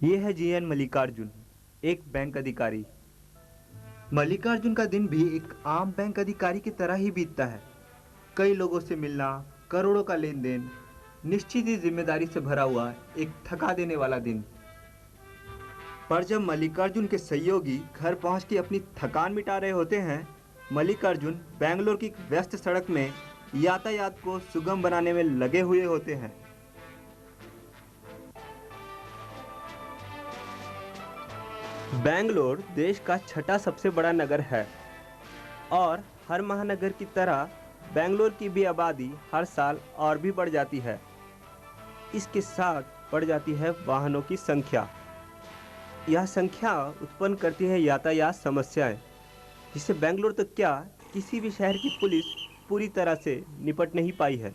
ये है जीएन मल्लिकार्जुन, एक बैंक अधिकारी। मल्लिकार्जुन का दिन भी एक आम बैंक अधिकारी की तरह ही बीतता है। कई लोगों से मिलना, करोड़ों का लेन देन, निश्चित ही जिम्मेदारी से भरा हुआ एक थका देने वाला दिन। पर जब मल्लिकार्जुन के सहयोगी घर पहुंच के अपनी थकान मिटा रहे होते हैं, मल्लिकार्जुन बेंगलोर की व्यस्त सड़क में यातायात को सुगम बनाने में लगे हुए होते हैं। बेंगलोर देश का छठा सबसे बड़ा नगर है और हर महानगर की तरह बेंगलोर की भी आबादी हर साल और भी बढ़ जाती है। इसके साथ बढ़ जाती है वाहनों की संख्या। यह संख्या उत्पन्न करती है यातायात समस्याएं, जिससे बेंगलोर तो क्या किसी भी शहर की पुलिस पूरी तरह से निपट नहीं पाई है।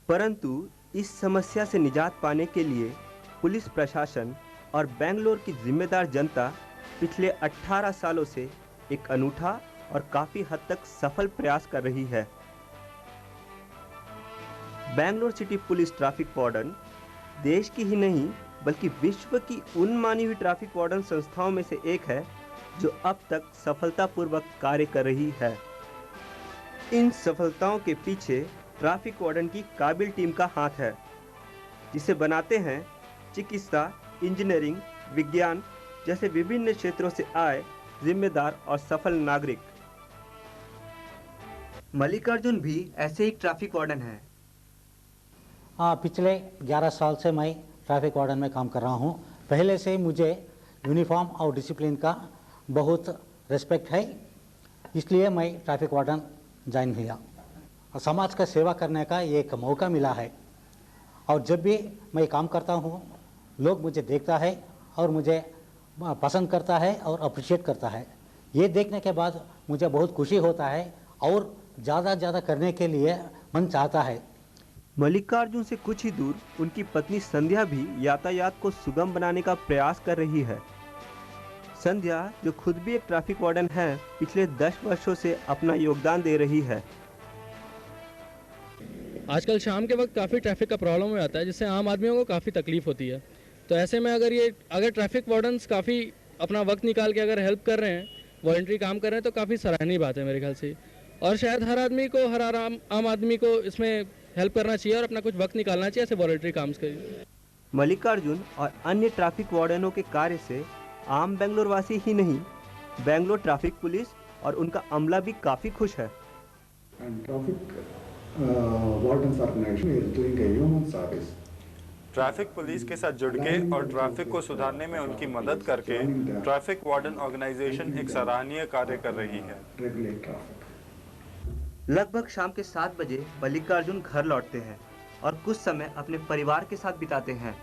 परंतु इस समस्या से निजात पाने के लिए पुलिस प्रशासन और बेंगलोर की जिम्मेदार जनता पिछले 18 सालों से एक अनूठा और काफी हद तक सफल प्रयास कर रही है। Bangalore city police traffic warden देश की ही नहीं बल्कि विश्व की उन मानी हुई ट्रैफिक वार्डन संस्थाओं में से एक है जो अब तक सफलतापूर्वक कार्य कर रही है। इन सफलताओं के पीछे ट्रैफिक वार्डन की काबिल टीम का हाथ है, जिसे बनाते हैं चिकित्सा, इंजीनियरिंग, विज्ञान जैसे विभिन्न क्षेत्रों से आए जिम्मेदार और सफल नागरिक। मल्लिकार्जुन भी ऐसे ही ट्रैफिक वार्डन है। पिछले 11 साल से मैं ट्रैफिक वार्डन में काम कर रहा हूं। पहले से ही मुझे यूनिफॉर्म और डिसिप्लिन का बहुत रिस्पेक्ट है, इसलिए मैं ट्रैफिक वार्डन ज्वाइन किया। समाज का सेवा करने का एक मौका मिला है और जब भी मैं काम करता हूं, लोग मुझे देखता है और मुझे पसंद करता है और अप्रिशिएट करता है। ये देखने के बाद मुझे बहुत खुशी होता है और ज़्यादा करने के लिए मन चाहता है। मल्लिकार्जुन से कुछ ही दूर उनकी पत्नी संध्या भी यातायात को सुगम बनाने का प्रयास कर रही है। संध्या, जो खुद भी एक ट्रैफिक वार्डन है, पिछले 10 वर्षों से अपना योगदान दे रही है। आजकल शाम के वक्त काफ़ी ट्रैफिक का प्रॉब्लम हो जाता है, जिससे आम आदमियों को काफ़ी तकलीफ होती है। तो ऐसे में अगर ट्रैफिक वार्डन्स काफ़ी अपना वक्त निकाल के अगर हेल्प कर रहे हैं, वॉलंटरी काम कर रहे हैं, तो काफ़ी सराहनीय बात है मेरे ख्याल से। और शायद हर आम आदमी को इसमें हेल्प करना चाहिए और अपना कुछ वक्त निकालना चाहिए ऐसे वॉलंटरी काम के लिए। मल्लिकार्जुन और अन्य ट्रैफिक वार्डनों के कार्य से आम बेंगलोर वासी ही नहीं, बेंगलोर ट्रैफिक पुलिस और उनका अमला भी काफ़ी खुश है। ट्रैफिक पुलिस के साथ जुड़ के और ट्रैफिक को सुधारने में उनकी मदद करके ट्रैफिक वार्डन ऑर्गेनाइजेशन एक सराहनीय कार्य कर रही है। लगभग शाम के 7 बजे मल्लिकार्जुन घर लौटते हैं और कुछ समय अपने परिवार के साथ बिताते हैं।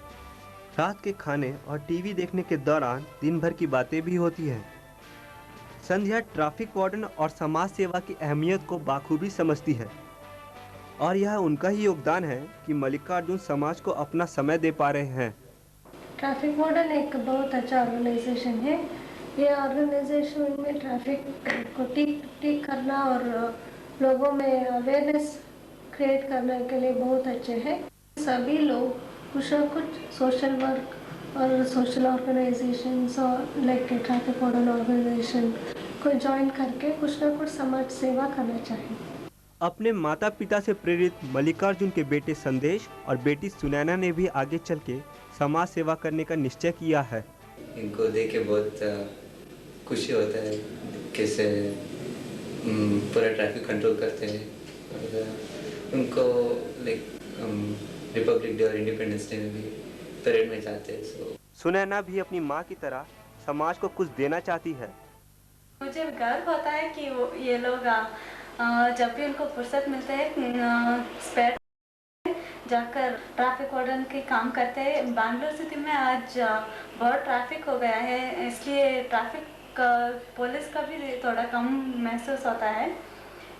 रात के खाने और टीवी देखने के दौरान दिन भर की बातें भी होती हैं। संध्या ट्रैफिक वार्डन और समाज सेवा की अहमियत को बाखूबी समझती है और यह उनका ही योगदान है कि मल्लिकार्जुन समाज को अपना समय दे पा रहे हैं। ट्रैफिक वार्डन एक बहुत अच्छा ऑर्गेनाइजेशन है। ये ऑर्गेनाइजेशन में ट्रैफिक को ठीक करना और लोगों में अवेयरनेस क्रिएट करने के लिए बहुत अच्छे हैं। सभी लोग कुछ न कुछ सोशल वर्क और सोशल ऑर्गेनाइजेशंस और लाइक ट्रैफिक वार्डन ऑर्गेनाइजेशन को ज्वाइन करके कुछ न कुछ समाज सेवा करना चाहिए। अपने माता पिता से प्रेरित मल्लिकार्जुन के बेटे संदेश और बेटी सुनैना ने भी आगे चल के समाज सेवा करने का निश्चय किया है। इनको देख के बहुत खुशी होता है कैसे पूरा ट्रैफिक कंट्रोल करते हैं और उनको लाइक रिपब्लिक डे और इंडिपेंडेंस डे में भी परेड में जाते हैं। सुनैना भी अपनी माँ की तरह समाज को कुछ देना चाहती है। मुझे गर्व होता है कि ये लोग जब भी उनको फुर्सत मिलते हैं स्पेयर जाकर ट्रैफिक वार्डन के काम करते हैं। बैंगलोर सिटी में आज बहुत ट्रैफिक हो गया है, इसलिए ट्रैफिक पुलिस का भी थोड़ा कम महसूस होता है।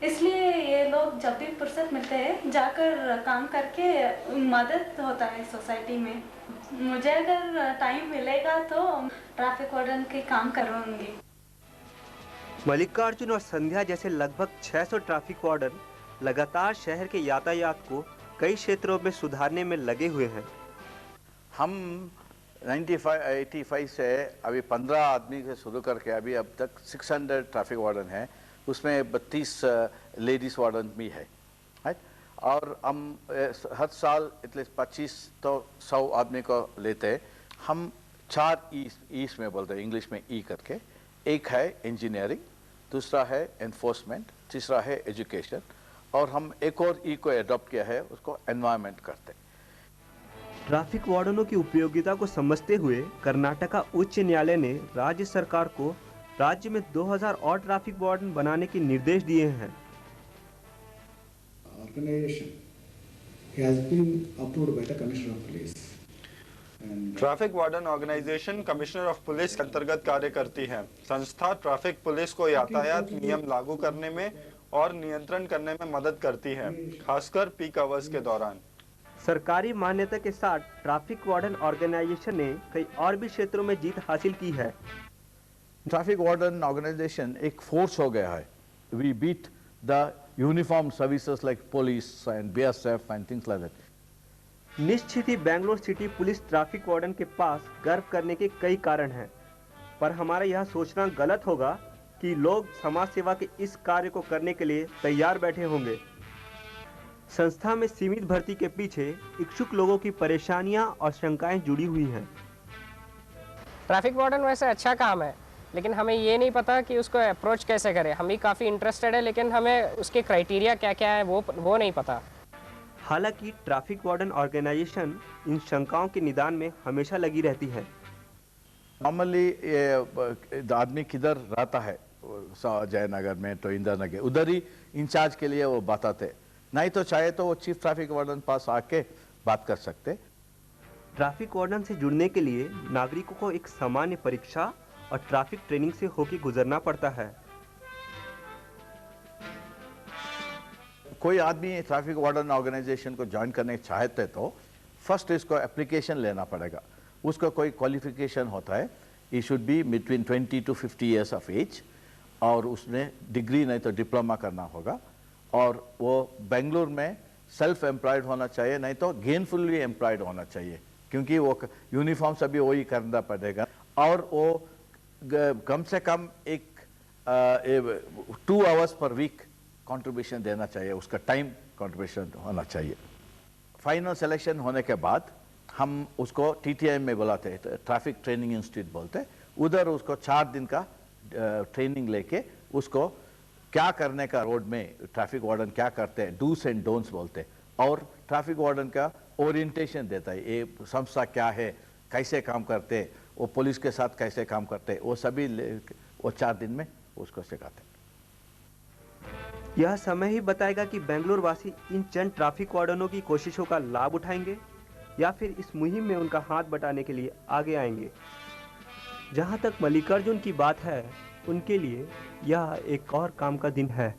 इसलिए ये लोग जब भी फुर्सत मिलते हैं जाकर काम करके मदद होता है सोसाइटी में। मुझे अगर टाइम मिलेगा तो ट्रैफिक वार्डन के काम करूँगी। मल्लिकार्जुन और संध्या जैसे लगभग 600 ट्रैफिक वार्डन लगातार शहर के यातायात को कई क्षेत्रों में सुधारने में लगे हुए हैं। हम 85 से अभी 15 आदमी से शुरू करके अभी अब तक 600 ट्रैफिक वार्डन हैं, उसमें 32 लेडीज़ वार्डन भी है, राइट। और हम हर साल एटलीस्ट 25 तो 100 आदमी को लेते हैं। हम 4 ईस में बोलते हैं, इंग्लिश में ई करके। एक है इंजीनियरिंग, दूसरा है एनफोर्समेंट, तीसरा है एजुकेशन, और हम एक और ई को एडॉप्ट किया है, उसको एनवायरनमेंट करते हैं। ट्रैफिक वार्डनों की उपयोगिता को समझते हुए कर्नाटका उच्च न्यायालय ने राज्य सरकार को राज्य में 2000 और ट्रैफिक वार्डन बनाने के निर्देश दिए हैं। Traffic warden organisation commissioner of police के अंतर्गत कार्य करती है। संस्था ट्रैफिक पुलिस को यातायात नियम लागू करने में और नियंत्रण करने में मदद करती है, खासकर पीक आवर्स के दौरान। सरकारी मान्यता के साथ ट्रैफिक वार्डन ऑर्गेनाइजेशन ने कई और भी क्षेत्रों में जीत हासिल की है। ट्रैफिक वार्डन ऑर्गेनाइजेशन एक फोर्स हो गया है। We beat the uniform services like police and BSF and things like that. निश्चित ही Bangalore city police traffic warden के पास गर्व करने के कई कारण हैं, पर हमारा यह सोचना गलत होगा कि लोग समाज सेवा के इस कार्य को करने के लिए तैयार बैठे होंगे। संस्था में सीमित भर्ती के पीछे इच्छुक लोगों की परेशानियां और शंकाएं जुड़ी हुई हैं। ट्रैफिक वार्डन वैसे अच्छा काम है, लेकिन हमें ये नहीं पता कि उसको अप्रोच कैसे करें। हम भी काफ़ी इंटरेस्टेड है, लेकिन हमें उसके क्राइटेरिया क्या क्या है वो नहीं पता। हालांकि ट्रैफिक वार्डन ऑर्गेनाइजेशन इन शंकाओं के निदान में हमेशा लगी रहती है। नॉर्मली आदमी किधर रहता है, जयनगर में तो इंदिरा नगर, उधर ही इंचार्ज के लिए वो बताते, नहीं तो चाहे तो वो चीफ ट्रैफिक वार्डन पास आके बात कर सकते। ट्रैफिक वार्डन से जुड़ने के लिए नागरिकों को एक सामान्य परीक्षा और ट्रैफिक ट्रेनिंग से होकर गुजरना पड़ता है। कोई आदमी ट्रैफिक वार्डन ऑर्गेनाइजेशन को ज्वाइन करने चाहते तो फर्स्ट इसको एप्लीकेशन लेना पड़ेगा। उसका कोई क्वालिफिकेशन होता है, he should be between 20 to 50 years of age, और उसने डिग्री नहीं तो डिप्लोमा करना होगा, और वो बेंगलुरु में सेल्फ एम्प्लॉयड होना चाहिए, नहीं तो गेनफुली एम्प्लॉयड होना चाहिए, क्योंकि वो यूनिफॉर्म सभी वही करना पड़ेगा। और वो कम से कम 2 आवर्स पर वीक कंट्रीब्यूशन देना चाहिए, उसका टाइम कंट्रीब्यूशन होना चाहिए। फाइनल सिलेक्शन होने के बाद हम उसको TTI में बुलाते हैं, ट्रैफिक ट्रेनिंग इंस्टीट्यूट बोलते हैं। उधर उसको 4 दिन का ट्रेनिंग लेके उसको क्या करने का, रोड में ट्रैफिक वार्डन क्या करते हैं, डूस एंड डोंट्स बोलते हैं, और ट्रैफिक वार्डन का ओरिएंटेशन देता है, ये संस्था क्या है, कैसे काम करते हैं, वो पुलिस के साथ कैसे काम करते हैं, वो सभी वो 4 दिन में उसको सिखाते हैं। यह समय ही बताएगा कि बेंगलुरु वासी इन चंद ट्रैफिक वार्डनों की कोशिशों का लाभ उठाएंगे या फिर इस मुहिम में उनका हाथ बटाने के लिए आगे आएंगे। जहां तक मल्लिकार्जुन की बात है, उनके लिए यह एक और काम का दिन है।